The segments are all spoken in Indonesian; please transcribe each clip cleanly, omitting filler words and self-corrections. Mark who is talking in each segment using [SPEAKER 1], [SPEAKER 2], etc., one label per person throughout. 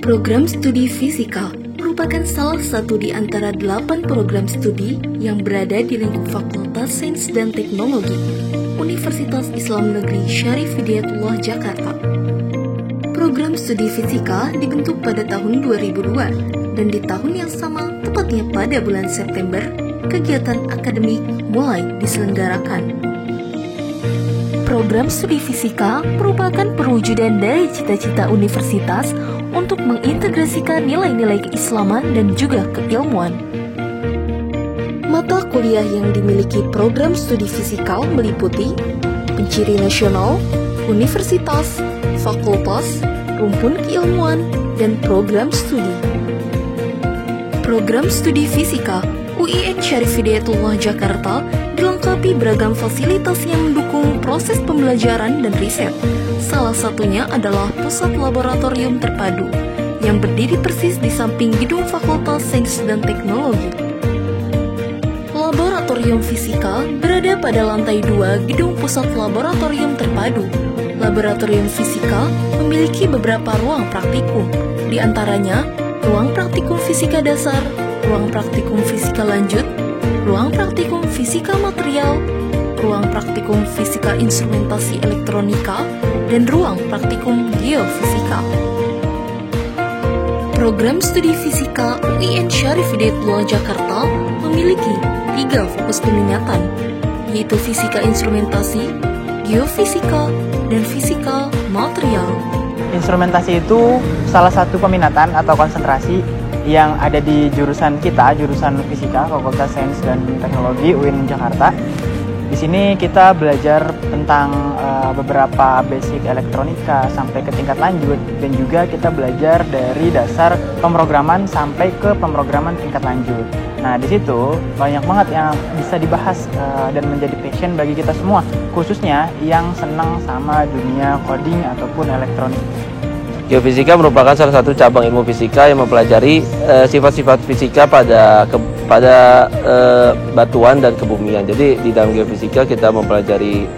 [SPEAKER 1] Program studi fisika merupakan salah satu di antara 8 program studi yang berada di lingkup Fakultas Sains dan Teknologi Universitas Islam Negeri Syarif Hidayatullah Jakarta. Program studi fisika dibentuk pada tahun 2002 dan di tahun yang sama, tepatnya pada bulan September, kegiatan akademik mulai diselenggarakan. Program studi fisika merupakan perwujudan dari cita-cita universitas untuk mengintegrasikan nilai-nilai keislaman dan juga keilmuan. Mata kuliah yang dimiliki program studi fisikal meliputi penciri nasional, universitas, fakultas, rumpun keilmuan, dan program studi. Program studi fisika UIN Syarif Hidayatullah Jakarta dilengkapi beragam fasilitas yang mendukung proses pembelajaran dan riset. Salah satunya adalah pusat laboratorium terpadu yang berdiri persis di samping gedung Fakultas Sains dan Teknologi. Laboratorium fisika berada pada lantai 2 gedung pusat laboratorium terpadu. Laboratorium fisika memiliki beberapa ruang praktikum, di antaranya ruang praktikum fisika dasar, ruang praktikum fisika lanjut, ruang praktikum fisika material, ruang praktikum fisika instrumentasi elektronika, dan ruang praktikum geofisika. Program studi fisika UIN Syarif Hidayatullah Jakarta memiliki 3 fokus peminatan, yaitu fisika instrumentasi, geofisika, dan fisika material.
[SPEAKER 2] Instrumentasi itu salah satu peminatan atau konsentrasi yang ada di jurusan kita, jurusan Fisika, Fakultas Sains dan Teknologi UIN Jakarta. Di sini kita belajar tentang beberapa basic elektronika sampai ke tingkat lanjut, dan juga kita belajar dari dasar pemrograman sampai ke pemrograman tingkat lanjut. Nah, di situ banyak banget yang bisa dibahas dan menjadi passion bagi kita semua, khususnya yang senang sama dunia coding ataupun elektronik.
[SPEAKER 3] Geofisika merupakan salah satu cabang ilmu fisika yang mempelajari sifat-sifat fisika pada batuan dan kebumian. Jadi di dalam geofisika kita mempelajari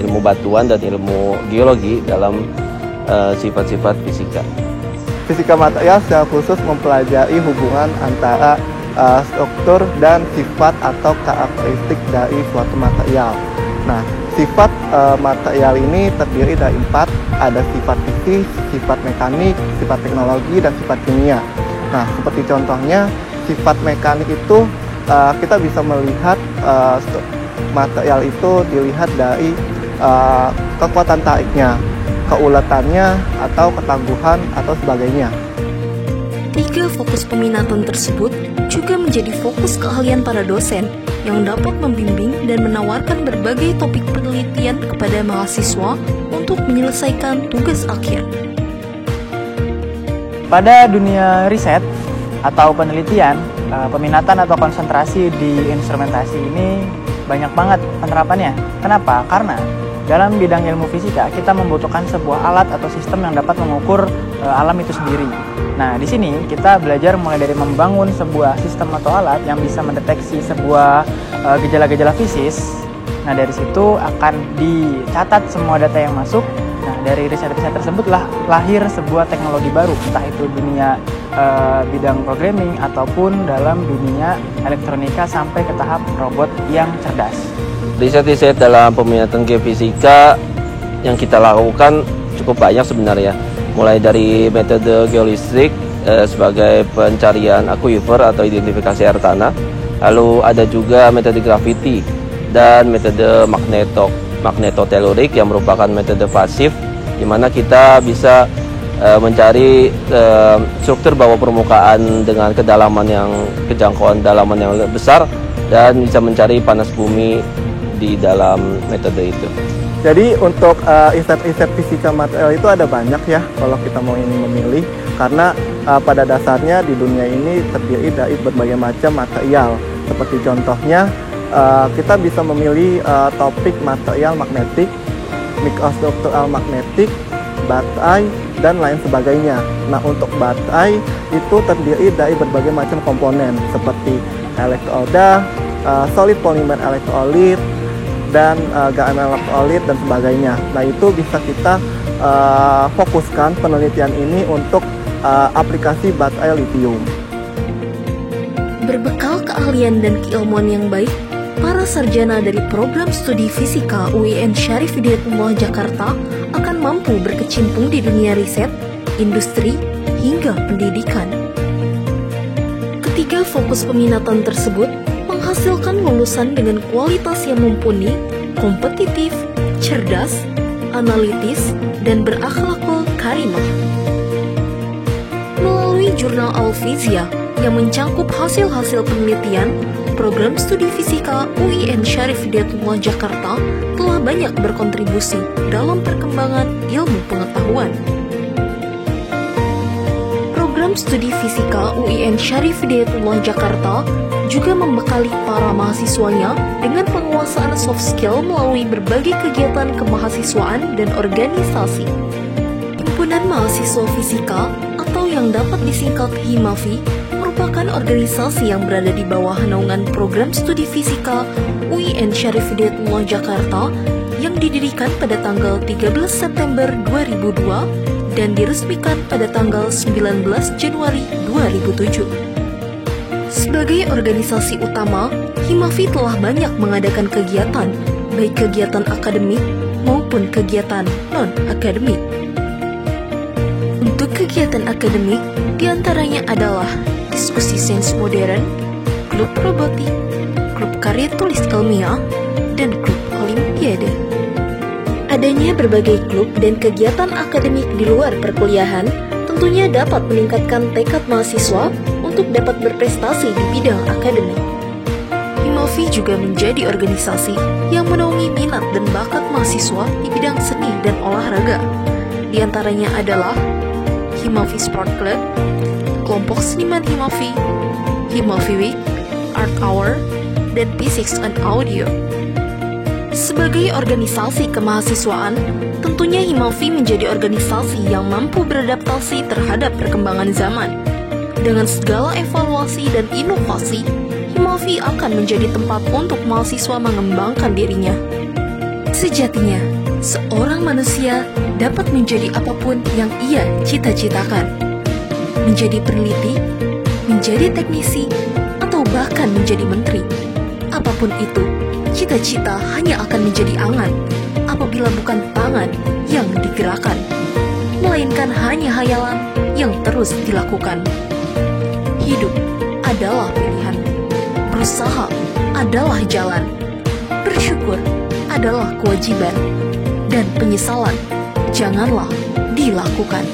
[SPEAKER 3] ilmu batuan dan ilmu geologi dalam sifat-sifat fisika.
[SPEAKER 4] Fisika material secara khusus mempelajari hubungan antara struktur dan sifat atau karakteristik dari suatu material. Nah, sifat material ini terdiri dari 4, ada sifat fisik, sifat mekanik, sifat teknologi, dan sifat kimia. Nah, seperti contohnya, sifat mekanik itu kita bisa melihat material itu dilihat dari kekuatan tariknya, keuletannya, atau ketangguhan, atau sebagainya.
[SPEAKER 1] 3 fokus peminatan tersebut juga menjadi fokus keahlian para dosen yang dapat membimbing dan menawarkan berbagai topik penelitian kepada mahasiswa untuk menyelesaikan tugas akhir.
[SPEAKER 2] Pada dunia riset atau penelitian, peminatan atau konsentrasi di instrumentasi ini banyak banget penerapannya. Kenapa? Karena dalam bidang ilmu fisika kita membutuhkan sebuah alat atau sistem yang dapat mengukur alam itu sendiri. Nah, di sini kita belajar mulai dari membangun sebuah sistem atau alat yang bisa mendeteksi sebuah gejala-gejala fisis. Nah, dari situ akan dicatat semua data yang masuk. Nah, dari riset-riset tersebutlah lahir sebuah teknologi baru, entah itu dunia bidang programming ataupun dalam dunia elektronika sampai ke tahap robot yang cerdas.
[SPEAKER 3] Riset-riset dalam peminatan geofisika yang kita lakukan cukup banyak sebenarnya. Mulai dari metode geolistrik sebagai pencarian akuifer atau identifikasi air tanah. Lalu ada juga metode graviti dan metode magnetotelurik yang merupakan metode pasif, di mana kita bisa mencari struktur bawah permukaan dengan kejangkauan dalaman yang besar, dan bisa mencari panas bumi di dalam metode itu.
[SPEAKER 4] Jadi untuk riset-riset fisika material itu ada banyak ya kalau kita mau ingin memilih, karena pada dasarnya di dunia ini terdiri dari berbagai macam material. Seperti contohnya kita bisa memilih topik material magnetik, mikrostruktural magnetik, baterai, dan lain sebagainya. Nah, untuk baterai itu terdiri dari berbagai macam komponen seperti elektroda, solid polymer elektrolit, dan GaN elektrolit dan sebagainya. Nah, itu bisa kita fokuskan penelitian ini untuk aplikasi baterai lithium.
[SPEAKER 1] Berbekal keahlian dan keilmuan yang baik, para sarjana dari program studi fisika UIN Syarif Hidayatullah Jakarta akan mampu berkecimpung di dunia riset, industri, hingga pendidikan. Ketiga fokus peminatan tersebut menghasilkan lulusan dengan kualitas yang mumpuni, kompetitif, cerdas, analitis, dan berakhlakul karimah. Melalui jurnal Al-Fizia yang mencangkup hasil-hasil penelitian, program studi fisika UIN Syarif Hidayatullah Jakarta telah banyak berkontribusi dalam perkembangan ilmu pengetahuan. Program studi fisika UIN Syarif Hidayatullah Jakarta juga membekali para mahasiswanya dengan penguasaan soft skill melalui berbagai kegiatan kemahasiswaan dan organisasi. Himpunan Mahasiswa Fisika atau yang dapat disingkat HIMAFI merupakan organisasi yang berada di bawah naungan program studi fisika UIN Syarif Hidayatullah Jakarta yang didirikan pada tanggal 13 September 2002 dan diresmikan pada tanggal 19 Januari 2007. Sebagai organisasi utama, HIMAFI telah banyak mengadakan kegiatan, baik kegiatan akademik maupun kegiatan non-akademik. Untuk kegiatan akademik, diantaranya adalah diskusi sains modern, klub robotik, klub karya tulis ilmiah, dan klub olimpiade. Adanya berbagai klub dan kegiatan akademik di luar perkuliahan tentunya dapat meningkatkan tekad mahasiswa untuk dapat berprestasi di bidang akademik. HIMAFI juga menjadi organisasi yang menaungi minat dan bakat mahasiswa di bidang seni dan olahraga. Di antaranya adalah HIMAFI Sport Club, kelompok seniman HIMAFI, HIMAFI Week, Art Hour, dan Physics and Audio. Sebagai organisasi kemahasiswaan, tentunya HIMAFI menjadi organisasi yang mampu beradaptasi terhadap perkembangan zaman. Dengan segala evaluasi dan inovasi, HIMAFI akan menjadi tempat untuk mahasiswa mengembangkan dirinya. Sejatinya, seorang manusia dapat menjadi apapun yang ia cita-citakan. Menjadi peneliti, menjadi teknisi, atau bahkan menjadi menteri. Apapun itu, cita-cita hanya akan menjadi angan apabila bukan tangan yang digerakkan, melainkan hanya hayalan yang terus dilakukan. Hidup adalah pilihan, berusaha adalah jalan, bersyukur adalah kewajiban, dan penyesalan janganlah dilakukan.